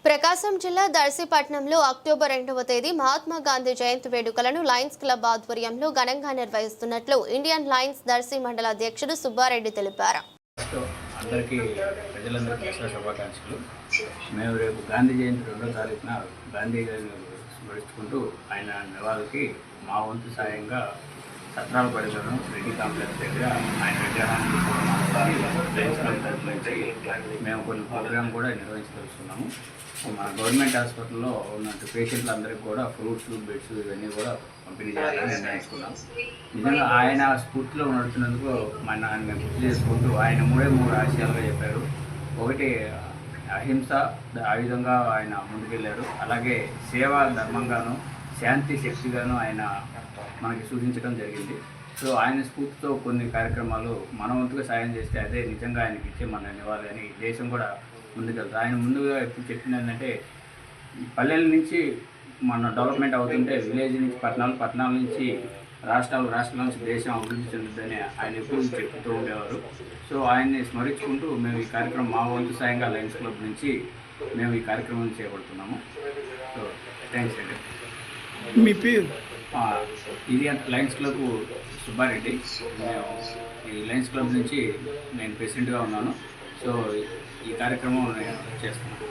ప్రకాశం జిల్లా దర్శిపట్నంలో అక్టోబర్ 2వ తేదీ మహాత్మా గాంధీ జయంతి వేడుకలను లయన్స్ క్లబ్ ఆధ్వర్యంలో ఘనంగా నిర్వహిస్తున్నట్లు ఇండియన్ లయన్స్ దర్శి మండల అధ్యక్షుడు సుబ్బారెడ్డి తెలిపారు. అందరికీ ప్రజలందరికీ దసరా శుభాకాంక్షలు. మేము రేపు గాంధీ జయంతి 2వ తారీఖున గాంధీ గారిని స్మరించుకుంటూ ఆయన నివాళికి మా వంతు సాయంగా సత్రాల పరిధిలో రెడ్డి కాంప్లెక్స్ దగ్గర ఆయన విగ్రహానికి లయన్స్ క్లబ్ తరఫు నుంచి మేము కొన్ని ప్రోగ్రాం కూడా నిర్వహించదలుచుకున్నాము. మన గవర్నమెంట్ హాస్పిటల్లో ఉన్న పేషెంట్లందరికీ కూడా ఫ్రూట్స్ బెడ్స్ ఇవన్నీ కూడా పంపిణీ చేయాలని నిర్ణయించుకున్నాం. నిజంగా ఆయన స్ఫూర్తిలో నడుస్తున్నందుకు ఆయన మేము గుర్తు చేసుకుంటూ ఆయన మూడు ఆశయాలుగా చెప్పారు. ఒకటి అహింస, ఆ విధంగా ఆయన ముందుకెళ్ళారు. అలాగే సేవా ధర్మంగాను శాంతి శక్తిగాను ఆయన మనకి సూచించడం జరిగింది. సో ఆయన స్ఫూర్తితో కొన్ని కార్యక్రమాలు మన వంతుగా సాయం చేస్తే అదే నిజంగా ఆయనకి ఇచ్చే మన నివాళి అని దేశం కూడా ముందుకెళ్తారు. ఆయన ముందుగా ఎప్పుడు చెప్పింది ఏంటంటే పల్లెల నుంచి మన డెవలప్మెంట్ అవుతుంటే విలేజ్ నుంచి పట్టణాల నుంచి రాష్ట్రాల నుంచి దేశం అభివృద్ధి చెందుతుందని ఆయన ఎప్పుడు చెప్తూ ఉండేవారు. సో ఆయన్ని స్మరించుకుంటూ మేము ఈ కార్యక్రమం మా వంతు సాయంగా లయన్స్ క్లబ్ నుంచి మేము ఈ కార్యక్రమం చేపడుతున్నాము. సో థ్యాంక్స్ అండి. మీ పేరు? ఇది లయన్స్ క్లబ్ సుబ్బారెడ్డి. ఈ లయన్స్ క్లబ్ నుంచి నేను ప్రెసిడెంట్గా ఉన్నాను. సో ఈ కార్యక్రమం నేను చేస్తున్నాను.